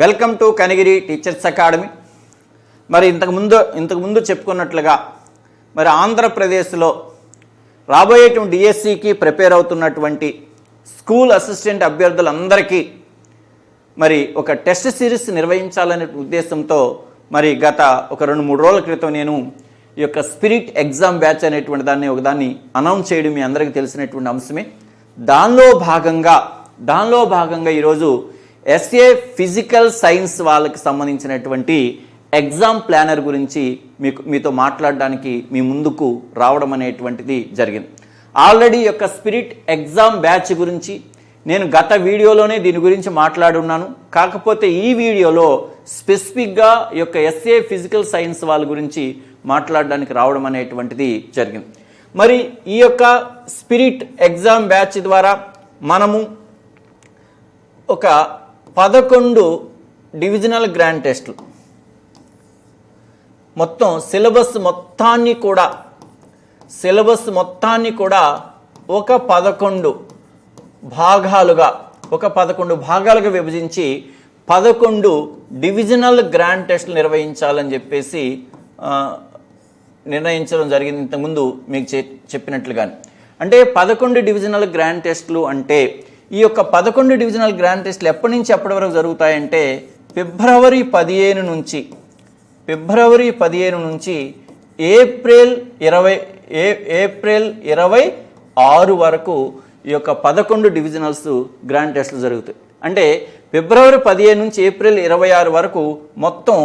Welcome to Kanigiri teachers academy. మరి ఇంతకుముందు చెప్పుకున్నట్లుగా మరి ఆంధ్రప్రదేశ్లో రాబోయేటువంటి డిఎస్సికి ప్రిపేర్ అవుతున్నటువంటి స్కూల్ అసిస్టెంట్ అభ్యర్థులందరికీ మరి ఒక టెస్ట్ సిరీస్ నిర్వహించాలనే ఉద్దేశంతో మరి గత ఒక 2-3 రోజుల క్రితం నేను ఈ యొక్క స్పిరిట్ ఎగ్జామ్ బ్యాచ్ అనేటువంటి దాన్ని అనౌన్స్ చేయడం మీ అందరికీ తెలిసినటువంటి అంశమే. దానిలో భాగంగా ఈరోజు ఎస్ఏ ఫిజికల్ సైన్స్ వాళ్ళకి సంబంధించినటువంటి ఎగ్జామ్ ప్లానర్ గురించి మీతో మాట్లాడడానికి మీ ముందుకు రావడం అనేటువంటిది జరిగింది. ఆల్రెడీ యొక్క స్పిరిట్ ఎగ్జామ్ బ్యాచ్ గురించి నేను గత వీడియోలోనే దీని గురించి మాట్లాడున్నాను. కాకపోతే ఈ వీడియోలో స్పెసిఫిక్గా ఈ యొక్క ఎస్ఏ ఫిజికల్ సైన్స్ వాళ్ళ గురించి మాట్లాడడానికి రావడం అనేటువంటిది జరిగింది. మరి ఈ యొక్క స్పిరిట్ ఎగ్జామ్ బ్యాచ్ ద్వారా మనము ఒక 11 డివిజనల్ గ్రాండ్ టెస్టులు మొత్తం సిలబస్ మొత్తాన్ని కూడా ఒక 11 భాగాలుగా విభజించి 11 డివిజనల్ గ్రాండ్ టెస్టులు నిర్వహించాలని చెప్పేసి నిర్ణయించడం జరిగింది. ఇంతకుముందు మీకు చెప్పినట్లుగానే అంటే 11 డివిజనల్ గ్రాండ్ టెస్టులు అంటే ఈ యొక్క 11 డివిజనల్ గ్రాండ్ టెస్టులు ఎప్పటి నుంచి ఎప్పటి వరకు జరుగుతాయంటే ఫిబ్రవరి 15 నుంచి ఏప్రిల్ 26 వరకు ఈ యొక్క 11 డివిజనల్స్ గ్రాండ్ టెస్టులు జరుగుతాయి. అంటే ఫిబ్రవరి 15 నుంచి ఏప్రిల్ 26 వరకు మొత్తం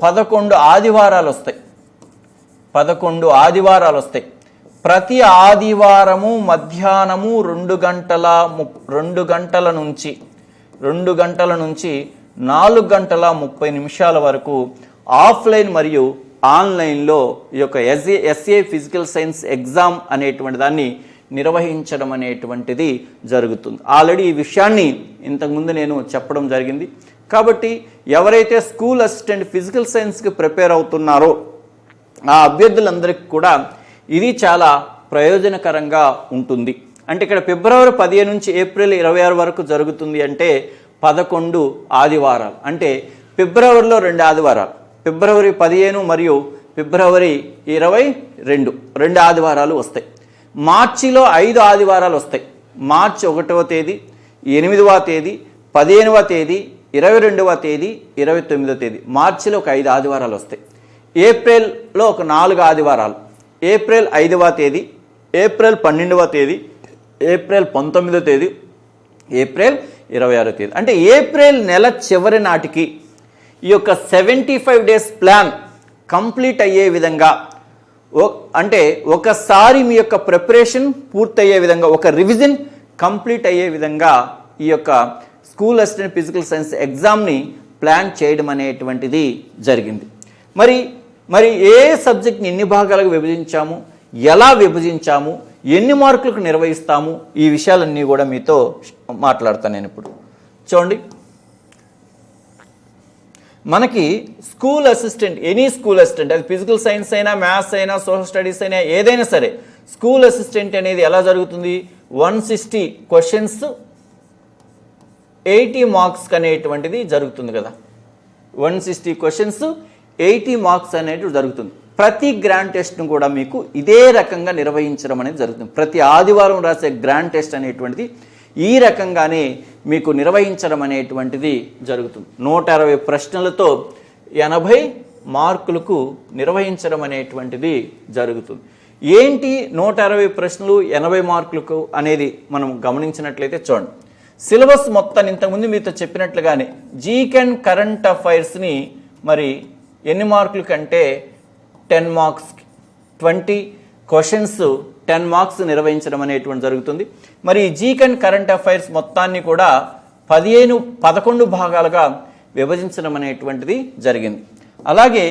11 ఆదివారాలు వస్తాయి. ప్రతి ఆదివారము మధ్యాహ్నము 2 గంటల నుంచి 4:30 వరకు ఆఫ్లైన్ మరియు ఆన్లైన్లో ఈ యొక్క ఎస్ఏ ఫిజికల్ సైన్స్ ఎగ్జామ్ అనేటువంటి దాన్ని నిర్వహించడం అనేటువంటిది జరుగుతుంది. ఆల్రెడీ ఈ విషయాన్ని ఇంతకుముందు నేను చెప్పడం జరిగింది. కాబట్టి ఎవరైతే స్కూల్ అసిస్టెంట్ ఫిజికల్ సైన్స్కి ప్రిపేర్ అవుతున్నారో ఆ అభ్యర్థులందరికీ కూడా ఇది చాలా ప్రయోజనకరంగా ఉంటుంది. అంటే ఇక్కడ ఫిబ్రవరి 15 నుంచి ఏప్రిల్ 26 వరకు జరుగుతుంది అంటే 11 ఆదివారాలు. అంటే ఫిబ్రవరిలో 2 ఆదివారాలు, ఫిబ్రవరి 15 మరియు ఫిబ్రవరి 22 ఆదివారాలు వస్తాయి. మార్చిలో 5 ఆదివారాలు వస్తాయి. మార్చి 1వ తేదీ, 8వ తేదీ, 15వ తేదీ, 22వ తేదీ, 29వ తేదీ మార్చిలో ఒక 5 ఆదివారాలు వస్తాయి. ఏప్రిల్లో ఒక 4 ఆదివారాలు, ఏప్రిల్ 5వ తేదీ, ఏప్రిల్ 12వ తేదీ, ఏప్రిల్ 19వ తేదీ, ఏప్రిల్ 26వ తేదీ. అంటే ఏప్రిల్ నెల చివరి నాటికి ఈ యొక్క 75 డేస్ ప్లాన్ కంప్లీట్ అయ్యే విధంగా, అంటే ఒకసారి మీ యొక్క ప్రిపరేషన్ పూర్తయ్యే విధంగా, ఒక రివిజన్ కంప్లీట్ అయ్యే విధంగా ఈ యొక్క స్కూల్ అసిస్టెంట్ ఫిజికల్ సైన్స్ ఎగ్జామ్ని ప్లాన్ చేయడం అనేటువంటిది జరిగింది. మరి ఏ సబ్జెక్ట్ని ఎన్ని భాగాలుగా విభజించాము, ఎలా విభజించాము, ఎన్ని మార్కులకు నిర్వహిస్తాము, ఈ విషయాలన్నీ కూడా మీతో మాట్లాడతాను నేను ఇప్పుడు. చూడండి, మనకి school assistant, any school assistant, అది ఫిజికల్ సైన్స్ అయినా, మ్యాథ్స్ అయినా, సోషల్ స్టడీస్ అయినా, ఏదైనా సరే స్కూల్ అసిస్టెంట్ అనేది ఎలా జరుగుతుంది, 160 క్వశ్చన్స్ 80 మార్క్స్ అనేటువంటిది జరుగుతుంది కదా. 160 క్వశ్చన్స్ 80 మార్క్స్ అనేటివి జరుగుతుంది. ప్రతి గ్రాండ్ టెస్ట్ను కూడా మీకు ఇదే రకంగా నిర్వహించడం అనేది జరుగుతుంది. ప్రతి ఆదివారం రాసే గ్రాండ్ టెస్ట్ అనేటువంటిది ఈ రకంగానే మీకు నిర్వహించడం అనేటువంటిది జరుగుతుంది. 160 ప్రశ్నలతో 80 మార్కులకు నిర్వహించడం అనేటువంటిది జరుగుతుంది. ఏంటి 160 ప్రశ్నలు 80 మార్కులకు అనేది మనం గమనించినట్లయితే చూడండి, సిలబస్ మొత్తాన్ని ఇంతకుముందు మీతో చెప్పినట్లుగానే జీకే అండ్ కరెంట్ అఫైర్స్ని మరి ఎన్ని మార్కులు కంటే 10 మార్క్స్, 20 క్వశ్చన్స్ 10 మార్క్స్ నిర్వహించడం అనేటువంటి జరుగుతుంది. మరి జీకే అండ్ కరెంట్ అఫైర్స్ మొత్తాన్ని కూడా 11 భాగాలుగా విభజించడం అనేటువంటిది జరిగింది. అలాగే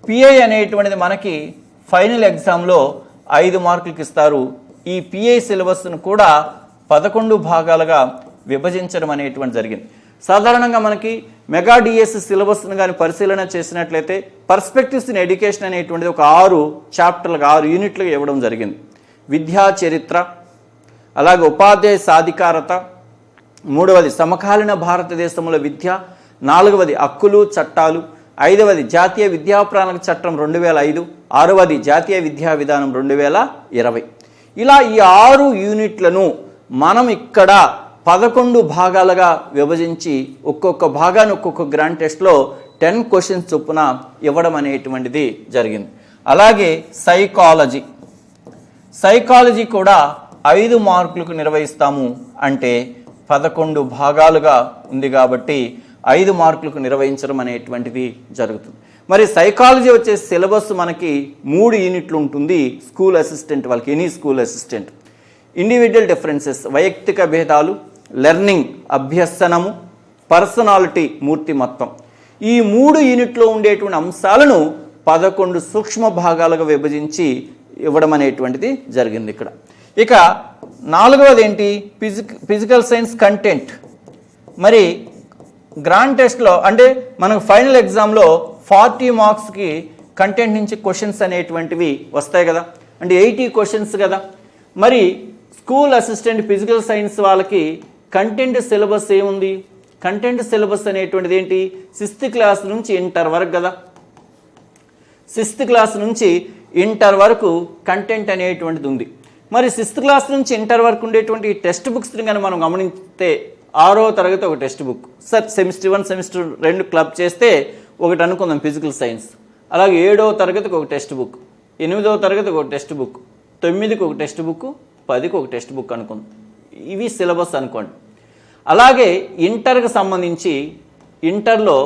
పిఐ అనేటువంటిది మనకి ఫైనల్ ఎగ్జామ్లో 5 మార్కులకి ఇస్తారు. ఈ పిఐ సిలబస్ను కూడా 11 భాగాలుగా విభజించడం అనేటువంటి జరిగింది. సాధారణంగా మనకి మెగా డిఎస్ సిలబస్ను కానీ పరిశీలన చేసినట్లయితే పర్స్పెక్టివ్స్ ఇన్ ఎడ్యుకేషన్ అనేటువంటిది ఒక 6 చాప్టర్లుగా, 6 యూనిట్లుగా ఇవ్వడం జరిగింది. విద్యా చరిత్ర, అలాగే ఉపాధ్యాయ సాధికారత, మూడవది సమకాలీన భారతదేశంలో విద్య, నాలుగవది హక్కులు చట్టాలు, ఐదవది జాతీయ విద్యా ప్రణాళిక చట్టం 2005, ఆరవది జాతీయ విద్యా విధానం 2020. ఇలా ఈ 6 యూనిట్లను మనం ఇక్కడ 11 భాగాలుగా విభజించి ఒక్కొక్క భాగాన్ని ఒక్కొక్క గ్రాండ్ టెస్ట్లో 10 క్వశ్చన్స్ చొప్పున ఇవ్వడం అనేటువంటిది జరిగింది. అలాగే సైకాలజీ కూడా 5 మార్కులకు నిర్వహిస్తాము. అంటే 11 భాగాలుగా ఉంది కాబట్టి 5 మార్కులకు నిర్వహించడం అనేటువంటిది జరుగుతుంది. మరి సైకాలజీ వచ్చే సిలబస్ మనకి 3 యూనిట్లు ఉంటుంది. స్కూల్ అసిస్టెంట్ వాళ్ళకి, any school assistant. Individual differences, వైయక్తిక భేదాలు, లెర్నింగ్ అభ్యసనము, పర్సనాలిటీ మూర్తిమత్వం. ఈ 3 యూనిట్లో ఉండేటువంటి అంశాలను 11 సూక్ష్మ భాగాలుగా విభజించి ఇవ్వడం అనేటువంటిది జరిగింది ఇక్కడ. ఇక 4వది ఏంటి? Physical science content. మరి గ్రాండ్ టెస్ట్లో అంటే మనకు ఫైనల్ ఎగ్జామ్లో 40 మార్క్స్కి కంటెంట్ నుంచి క్వశ్చన్స్ అనేటువంటివి వస్తాయి కదా, అంటే 80 క్వశ్చన్స్ కదా. మరి స్కూల్ అసిస్టెంట్ ఫిజికల్ సైన్స్ వాళ్ళకి కంటెంట్ సిలబస్ ఏముంది? కంటెంట్ సిలబస్ అనేటువంటిది ఏంటి? 6th క్లాస్ నుంచి ఇంటర్ వరకు కదా. 6th క్లాస్ నుంచి ఇంటర్ వరకు కంటెంట్ అనేటువంటిది ఉంది. మరి 6th క్లాస్ నుంచి ఇంటర్ వరకు ఉండేటువంటి టెక్స్ట్ బుక్స్ని కానీ మనం గమనిస్తే 6వ తరగతి ఒక text book, semester 1 semester 2 club చేస్తే ఒకటి అనుకుందాం ఫిజికల్ సైన్స్. అలాగే 7వ తరగతికి ఒక టెక్స్ట్ బుక్, 8వ తరగతికి ఒక టెక్స్ట్ బుక్, 9కి ఒక టెక్స్ట్ బుక్, 10కి ఒక టెక్స్ట్ బుక్ అనుకుందాం. ఇవి సిలబస్ అనుకోండి. అలాగే ఇంటర్కి సంబంధించి ఇంటర్లో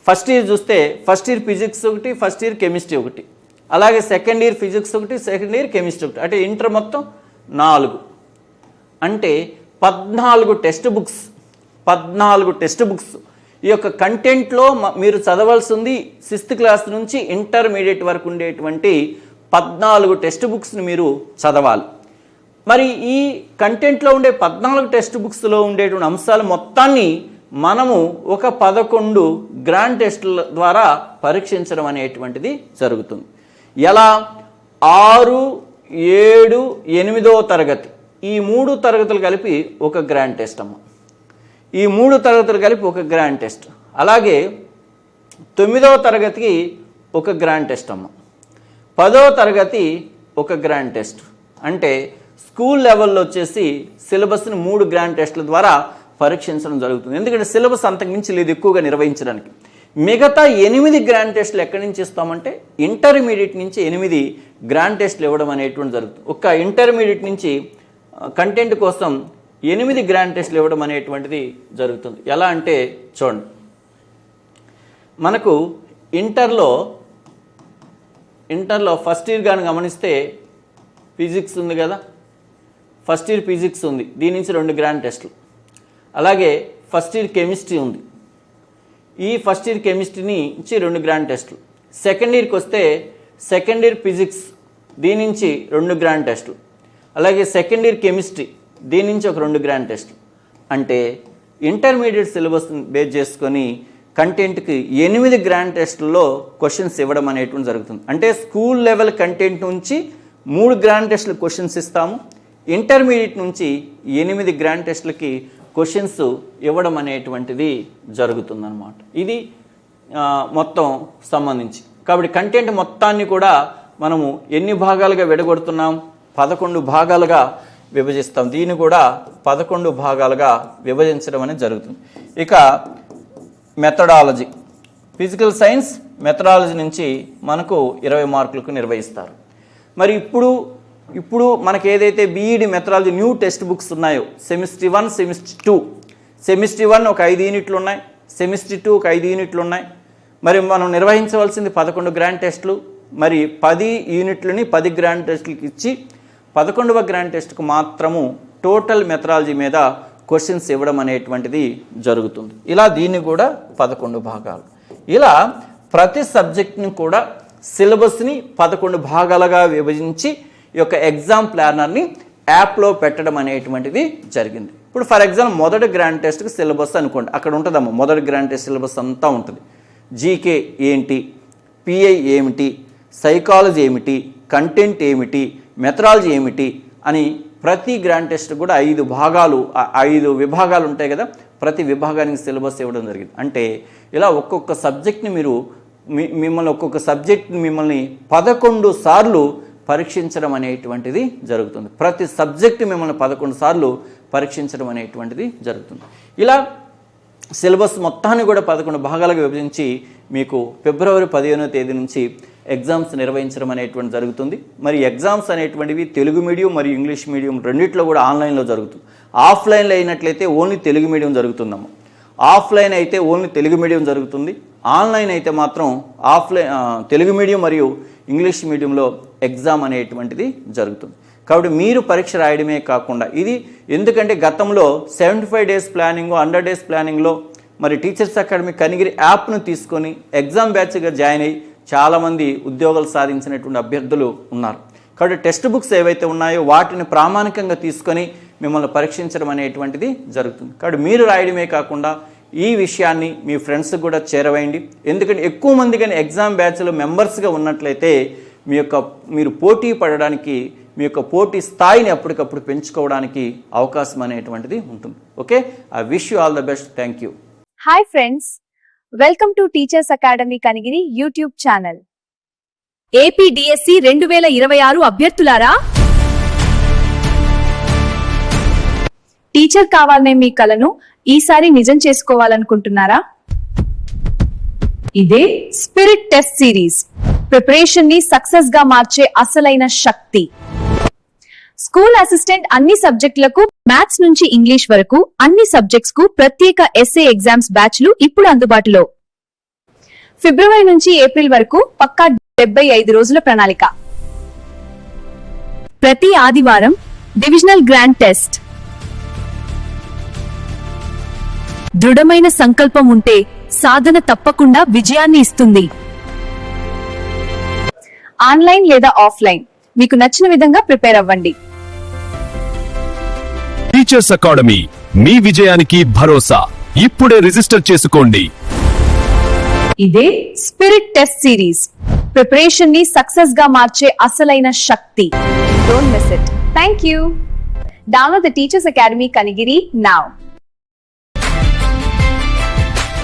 ఫస్ట్ ఇయర్ చూస్తే ఫస్ట్ ఇయర్ ఫిజిక్స్ ఒకటి, ఫస్ట్ ఇయర్ కెమిస్ట్రీ ఒకటి, అలాగే సెకండ్ ఇయర్ ఫిజిక్స్ ఒకటి, సెకండ్ ఇయర్ కెమిస్ట్రీ ఒకటి, అంటే ఇంటర్ మొత్తం 4. అంటే 14 టెక్స్ట్ బుక్స్. ఈ యొక్క కంటెంట్లో మీరు చదవాల్సింది 6th క్లాస్ నుంచి ఇంటర్మీడియట్ వరకు ఉండేటువంటి 14 టెక్స్ట్ బుక్స్ని మీరు చదవాలి. మరి ఈ కంటెంట్లో ఉండే 14 టెక్స్ట్ బుక్స్లో ఉండేటువంటి అంశాలు మొత్తాన్ని మనము ఒక 11 గ్రాండ్ టెస్టుల ద్వారా పరీక్షించడం అనేటువంటిది జరుగుతుంది. ఎలా? 6, 7, 8వ తరగతి ఈ 3 తరగతులు కలిపి ఒక గ్రాండ్ టెస్ట్ అమ్మ. ఈ 3 తరగతులు కలిపి ఒక గ్రాండ్ టెస్ట్. అలాగే 9వ తరగతికి ఒక గ్రాండ్ టెస్ట్ అమ్మ. 10వ తరగతి ఒక గ్రాండ్ టెస్ట్. అంటే స్కూల్ లెవెల్లో వచ్చేసి సిలబస్ని 3 గ్రాండ్ టెస్టుల ద్వారా పరీక్షించడం జరుగుతుంది. ఎందుకంటే సిలబస్ అంతకుమించి లేదు ఎక్కువగా నిర్వహించడానికి. మిగతా 8 గ్రాండ్ టెస్టులు ఎక్కడి నుంచి ఇస్తామంటే ఇంటర్మీడియట్ నుంచి 8 గ్రాండ్ టెస్టులు ఇవ్వడం అనేటువంటి జరుగుతుంది. ఒక ఇంటర్మీడియట్ నుంచి కంటెంట్ కోసం 8 గ్రాండ్ టెస్టులు ఇవ్వడం అనేటువంటిది జరుగుతుంది. ఎలా అంటే చూడండి, మనకు ఇంటర్లో ఫస్ట్ ఇయర్ కానీ గమనిస్తే ఫిజిక్స్ ఉంది కదా, ఫస్ట్ ఇయర్ ఫిజిక్స్ ఉంది, దీని నుంచి 2 గ్రాండ్ టెస్టులు. అలాగే ఫస్ట్ ఇయర్ కెమిస్ట్రీ ఉంది, ఈ ఫస్ట్ ఇయర్ కెమిస్ట్రీ నుంచి 2 గ్రాండ్ టెస్టులు. సెకండ్ ఇయర్కి వస్తే సెకండ్ ఇయర్ ఫిజిక్స్, దీని నుంచి 2 గ్రాండ్ టెస్టులు. అలాగే సెకండ్ ఇయర్ కెమిస్ట్రీ, దీని నుంచి ఒక 2 గ్రాండ్ టెస్టులు. అంటే ఇంటర్మీడియట్ సిలబస్ బేస్ చేసుకొని కంటెంట్కి 8 గ్రాండ్ టెస్టుల్లో క్వశ్చన్స్ ఇవ్వడం అనేటువంటి జరుగుతుంది. అంటే స్కూల్ లెవెల్ కంటెంట్ నుంచి 3 గ్రాండ్ టెస్టులు క్వశ్చన్స్ ఇస్తాము, ఇంటర్మీడియట్ నుంచి 8 గ్రాండ్ టెస్టులకి క్వశ్చన్స్ ఇవ్వడం అనేటువంటిది జరుగుతుందన్నమాట. ఇది మొత్తం సంబంధించి. కాబట్టి కంటెంట్ మొత్తాన్ని కూడా మనము ఎన్ని భాగాలుగా విడగొడుతున్నాం? 11 భాగాలుగా విభజిస్తాం. దీన్ని కూడా 11 భాగాలుగా విభజించడం అనేది జరుగుతుంది. ఇక మెథడాలజీ, ఫిజికల్ సైన్స్ మెథడాలజీ నుంచి మనకు 20 మార్కులకు నిర్వహిస్తారు. మరి ఇప్పుడు మనకి ఏదైతే BEd methodology new text books ఉన్నాయో సెమిస్ట్రీ 1, సెమిస్ట్రీ 2, సెమిస్ట్రీ 1 ఒక 5 యూనిట్లు ఉన్నాయి, సెమిస్ట్రీ 2 ఒక 5 యూనిట్లు ఉన్నాయి. మరి మనం నిర్వహించవలసింది 11 గ్రాండ్ టెస్టులు. మరి 10 యూనిట్లని 10 గ్రాండ్ టెస్టులకి ఇచ్చి 11వ గ్రాండ్ టెస్ట్కు మాత్రము టోటల్ మెథడాలజీ మీద క్వశ్చన్స్ ఇవ్వడం అనేటువంటిది జరుగుతుంది. ఇలా దీన్ని కూడా 11 భాగాలు. ఇలా ప్రతి సబ్జెక్ట్ని కూడా సిలబస్ని 11 భాగాలుగా విభజించి ఈ యొక్క ఎగ్జామ్ ప్లానర్ని యాప్లో పెట్టడం అనేటువంటిది జరిగింది. ఇప్పుడు ఫర్ ఎగ్జాంపుల్ మొదటి గ్రాండ్ టెస్ట్కి సిలబస్ అనుకోండి, అక్కడ ఉంటుందమ్మా మొదటి గ్రాండ్ టెస్ట్ సిలబస్ అంతా ఉంటుంది. జీకే ఏంటి, పిఐ ఏమిటి, సైకాలజీ ఏమిటి, కంటెంట్ ఏమిటి, మెథడాలజీ ఏమిటి అని ప్రతి గ్రాండ్ టెస్ట్ కూడా 5 విభాగాలు ఉంటాయి కదా, ప్రతి విభాగానికి సిలబస్ ఇవ్వడం జరిగింది. అంటే ఇలా ఒక్కొక్క సబ్జెక్ట్ని ఒక్కొక్క సబ్జెక్ట్ని మిమ్మల్ని 11 సార్లు పరీక్షించడం అనేటువంటిది జరుగుతుంది. ప్రతి సబ్జెక్టు మిమ్మల్ని 11 సార్లు పరీక్షించడం అనేటువంటిది జరుగుతుంది. ఇలా సిలబస్ మొత్తాన్ని కూడా 11 భాగాలుగా విభజించి మీకు ఫిబ్రవరి 15వ తేదీ నుంచి ఎగ్జామ్స్ నిర్వహించడం అనేటువంటి జరుగుతుంది. మరి ఎగ్జామ్స్ అనేటువంటివి తెలుగు మీడియం మరియు ఇంగ్లీష్ మీడియం రెండిట్లో కూడా ఆన్లైన్లో జరుగుతుంది. ఆఫ్లైన్లో అయినట్లయితే ఓన్లీ తెలుగు మీడియం జరుగుతుందమ్మా. ఆఫ్లైన్ అయితే ఓన్లీ తెలుగు మీడియం జరుగుతుంది. ఆన్లైన్ అయితే మాత్రం తెలుగు మీడియం మరియు ఇంగ్లీష్ మీడియంలో ఎగ్జామ్ అనేటువంటిది జరుగుతుంది. కాబట్టి మీరు పరీక్ష రాయడమే కాకుండా ఇది ఎందుకంటే గతంలో 75 డేస్ ప్లానింగ్ 100 డేస్ ప్లానింగ్లో మరి టీచర్స్ అకాడమీ కనిగిరి యాప్ను తీసుకొని ఎగ్జామ్ బ్యాచ్గా జాయిన్ అయ్యి చాలామంది ఉద్యోగాలు సాధించినటువంటి అభ్యర్థులు ఉన్నారు. కాబట్టి టెక్స్ట్ బుక్స్ ఏవైతే ఉన్నాయో వాటిని ప్రామాణికంగా తీసుకొని మిమ్మల్ని పరీక్షించడం అనేటువంటిది జరుగుతుంది. కాబట్టి మీరు రాయడమే కాకుండా ఈ విషయాన్ని మీ ఫ్రెండ్స్కి కూడా చేరవేయండి. ఎందుకంటే ఎక్కువ మంది కానీ ఎగ్జామ్ బ్యాచ్లో మెంబర్స్గా ఉన్నట్లయితే మీరు పోటీ పడడానికి మీ యొక్క పోటీ స్థాయిని అప్పటికప్పుడు పెంచుకోవడానికి అవకాశం అనేటువంటిది ఉంటుంది. Okay, I wish you all the best. Thank you. Hi friends, welcome to teachers academy Kanigiri YouTube channel. APDSC 2026 అభ్యర్థులారా, టీచర్ కావాలనే మీ కలను ఈసారి నిజం చేసుకోవాలనుకుంటున్నారా? ఇదే స్పిరిట్ టెస్ట్ సిరీస్, ప్రిపరేషన్ ని సక్సెస్ గా మార్చే అసలైన శక్తి. స్కూల్ అసిస్టెంట్ అన్ని సబ్జెక్టులకు, మ్యాథ్స్ నుంచి ఇంగ్లీష్ వరకు అన్ని సబ్జెక్ట్స్ కు ప్రత్యేక ఎస్ఏ ఎగ్జామ్స్ బ్యాచ్లు ఇప్పుడు అందుబాటులో. ఫిబ్రవరి నుంచి ఏప్రిల్ వరకు పక్కా 75 రోజుల ప్రణాళిక. ప్రతి ఆదివారం డివిజనల్ గ్రాండ్ టెస్ట్. దృఢమైన సంకల్పం ఉంటే సాధన తప్పకుండా విజయాన్ని ఇస్తుంది. ఆన్లైన్ లేదా ఆఫ్లైన్, మీకు నచ్చిన విధంగా ప్రిపేర్ అవ్వండి. టీచర్స్ అకాడమీ, మీ విజయానికి భరోసా. ఇప్పుడే రిజిస్టర్ చేసుకోండి. ఇదే స్పిరిట్ టెస్ట్ సిరీస్, ప్రిపరేషన్ ని సక్సెస్ గా మార్చే అసలైన శక్తి. Don't miss it. Thank you. Download the teachers academy Kanigiri now.